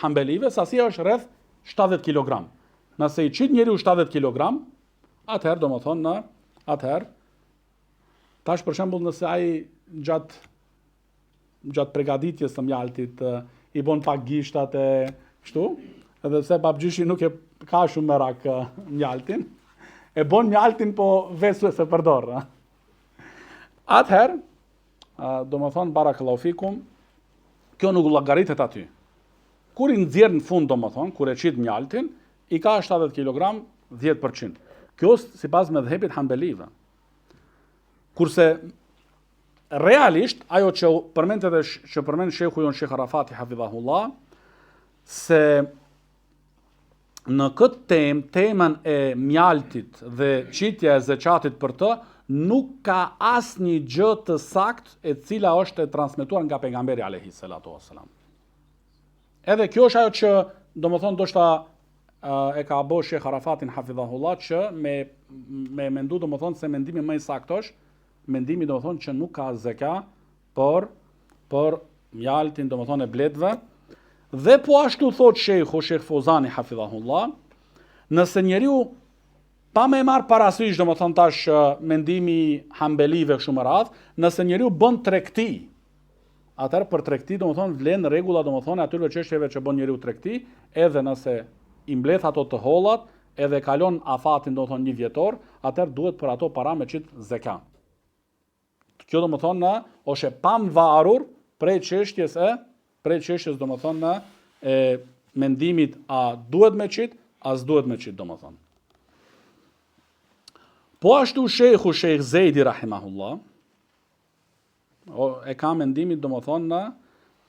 Hanbelive? Sasia është rreth 70 kg. Nëse i qit njeriu 70 kg, atëherë domethënë atëherë tash për shembull nëse ai gjatë përgatitjes së mjaltit i bën pak gishtat e kështu, edhe pse babgjyshi nuk e ka shumë merak mjaltin, e bën mjaltin po vesu se përdor. Atëherë domethënë barakallahu fikum, kjo nuk llogaritet aty. Kur i nxjerr në fund domethënë, kur e qit mjaltin, i ka 70 kg 10%. Kjo sipas medhhebit Hanbelive. Kurse realisht ajo që përmend Shehu jon Sheikh Arafati hafidhahullah, se në këtë temën e mjaltit dhe qitja e zekatit për të, nuk ka asnjë gjë të sakt e cila është e transmetuar nga pejgamberi alayhi salatu wassalam. Edhe kjo është ajo që domethënë ndoshta e ka bëu Sheikh Arafatin hafidhahullah që me mendu domethënë se mendimi më i saktë është mendimi domethënë që nuk ka zeka për mjaltin domethënë e bletëve. Dhe po ashtu thot Sheikh Fozani hafidhahullah, nëse njeriu pa me marr parasysh domethënë tash mendimi Hanbelive kështu më radh, nëse njeriu bën tregti, atëherë për tregti domethënë vlen rregulla domethënë atyre çështjeve që bën njeriu tregti, edhe nëse i mbledh ato të hollat, edhe kalon afatin domethënë 1 vjetor, atëherë duhet për ato para me qit zekat. Kjo domethënë është e pamvarur prej çështjes domethënë e mendimit a duhet me qit, a s'duhet me qit domethënë. Po ashtu Sheikh Zejdi rahimahullah e ka mendimin domethënë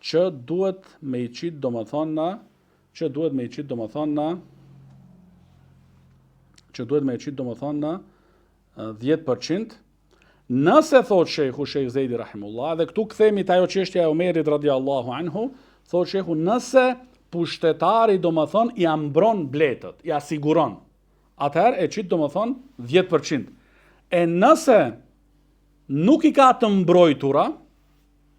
që duhet me i qit domethënë që duhet me i qit domethënë 10%. Nëse thot Sheikh Zejdi rahimullah, dhe këtu kthehemi te ajo çështja e Omerit radiallahu anhu, thot Sheikhu, nëse pushtetari domethënë i ambron bletët, i asiguron, atëherë e qit domethënë 10%. E nëse nuk i ka të mbrojtura,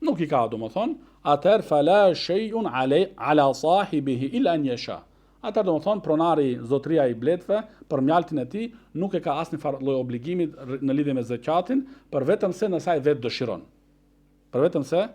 nuk i ka domethënë, atëherë fala shay'un ala sahibihi illa an yasha. Atëherë domethënë pronari zotria i bletëve për mjaltin e tij nuk e ka asnjë farë lloj obligimi në lidhje me zakatin, për vetëm se nëse ai vetë dëshiron. Domethënë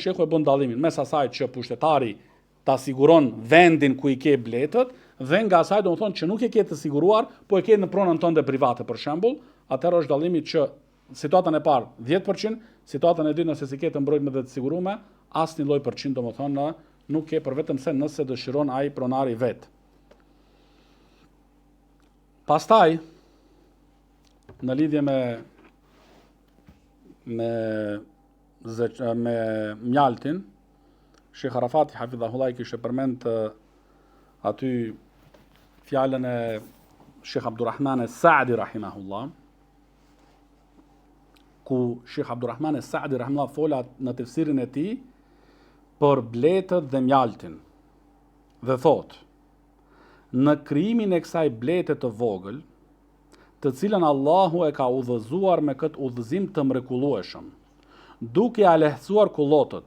shehu e bën dallimin mes asaj që pushtetari ta siguron vendin ku i ke bletët dhe nga asaj domethënë që nuk e ke të siguruar, po e ke në pronën tënde private për shembull, atëherë është dallimi që situatën e parë 10%, situatën e dytë nëse si ke të mbrojtme dhe të siguruar, asnjë lloj përqind domethënë nuk ke, për vetëm se nëse dëshiron ai pronari vet. Pastaj në lidhje me mjaltin, Sheikh Arafati hafidhahullah kishte përmend aty fjalën e Sheikh Abdurrahman As-Saadi rahimahullah, ku Sheikh Abdurrahman As-Saadi rahimahullah fola në tefsirin e tij për bletët dhe mjaltin, dhe thot, në krijimin e kësaj blete të vogël, të cilën Allahu e ka udhëzuar me këtë udhëzim të mrekullueshëm, duke ia lehtësuar kullotët,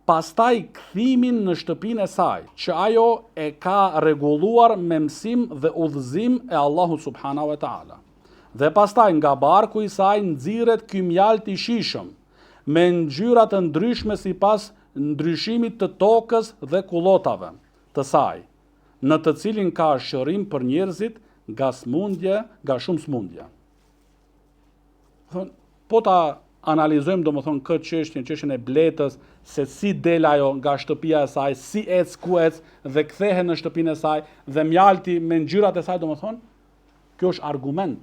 pastaj kthimin në shtëpinë e saj, që ajo e ka rregulluar me mësim dhe udhëzim e Allahu subhanahu wa taala. Dhe pastaj nga barku i saj nxirret ky mjalt i shishëm, me ngjyra të ndryshme sipas ndryshimit të tokës dhe kullotave të saj, në të cilin ka shërim për njerëzit nga shumë smundje. Po ta analizojmë domethënë këtë çështjen e bletës, se si del ajo nga shtëpia e saj, si ec ku ec dhe kthehet në shtëpinë e saj dhe mjalti me ngjyrat e saj domethënë, kjo është argument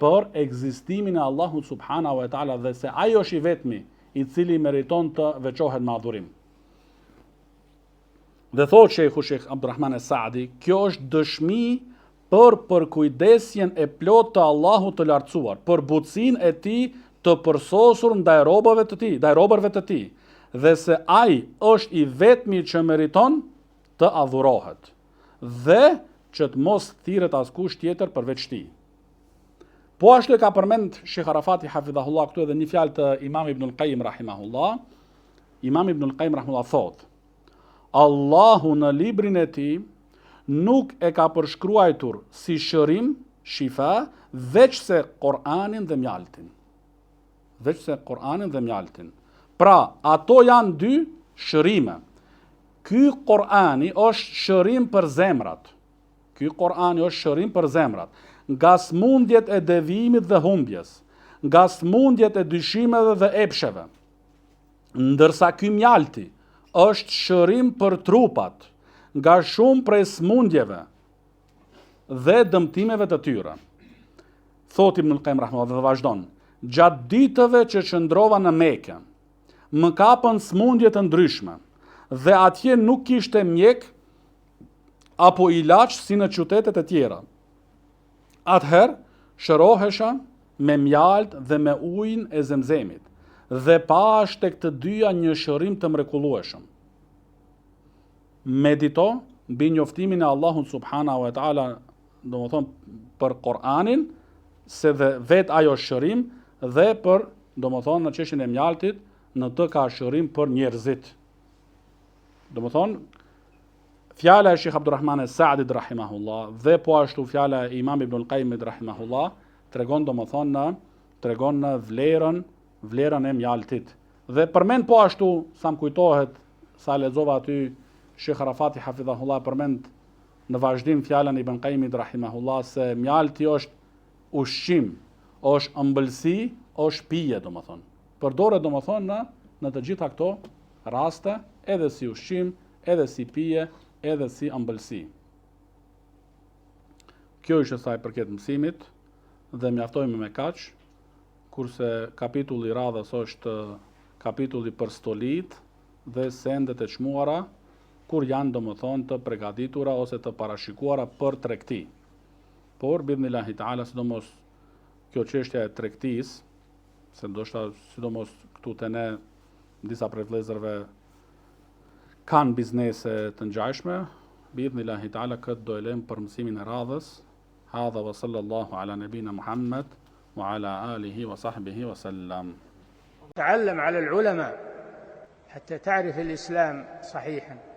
për ekzistimin e Allahut subhanahu wa taala dhe se ai është i vetmi i cili meriton të veçohet me adhurim. Dhe thot Sheikh Abdurrahman As-Saadi, kjo është dëshmi për përkujdesjen e plot të Allahut të lartësuar, për butësinë e tij të përsosur ndaj robërve të tij, dhe se ai është i vetmi që meriton të adhurohet, dhe që të mos thirret askush tjetër përveç tij. Po ashtu e ka përmend Sheikh Arafati hafidhahullah këtu edhe një fjalë të Imam Ibn al-Qayyim rahimahullah. Imam Ibn al-Qayyim rahimahullah thot: Allahu në librin e tij nuk e ka përshkruajtur si shërim, shifa, veç se Kur'anin dhe mjaltin. Pra, ato janë 2 shërime. Ky Kur'ani është shërim për zemrat. Nga smundjet e devijimit dhe humbjes, nga smundjet e dyshimeve dhe epsheve. Ndërsa ky mjalti është shërim për trupat, nga shumë prej smundjeve dhe dëmtimeve të tyre. Thot Ibn al-Qayyim rahimahullah dhe vazhdon, gjatë ditëve që qëndrova në Mekë, më kapën smundje të ndryshme dhe atje nuk kishte mjek apo ilaç si në qytetet e tjera. Atëherë shërohesha me mjalt dhe me ujin e Zemzemit, dhe pash tek të dyja një shërim të mrekullueshëm. Medito mbi njoftimin e Allahut subhanahu wa taala, domethënë për Kur'anin, se dhe vet ajo shërim, dhe për domethënë në çështjen e mjaltit, në të ka shërim për njerëzit. Domethënë fjala e Sheikh Abdurrahman As-Saadit rahimahullah dhe po ashtu fjala e Imam Ibn al-Qayyimit rahimahullah tregon në vlerën e mjaltit, Dhe përmend po ashtu, sa më kujtohet, sa lexova aty, Sheikh Arafati hafidhahullah përmend në vazhdim fjalën e Ibn Qayyimit rahimahullah se mjalti është ushqim, është ëmbëlsi, është pije, domethënë. Përdoret domethënë në të gjitha këto raste, edhe si ushqim, edhe si pije, edhe si ëmbëlsi. Kjo është sa i përket mësimit dhe mjaftojmë me kaq, kurse kapitulli i radhës është kapitulli për stolit dhe sendet e çmuara, kur janë domethënë të përgatitura ose të parashikuara për tregti. Por bi'idhnillahi ta'ala, sidomos kjo çështja e tregtisë, se ndoshta sidomos këtu te ne disa prej vëllezërve kanë biznese të ngjashme, bi'idhnillahi ta'ala këtë do e lëm për mësimin e radhës. Hadha wa sallallahu ala nabina Muhammad wa ala alihi wa sahbihi wa sallam. تعلم على العلماء حتى تعرف الإسلام صحيحا.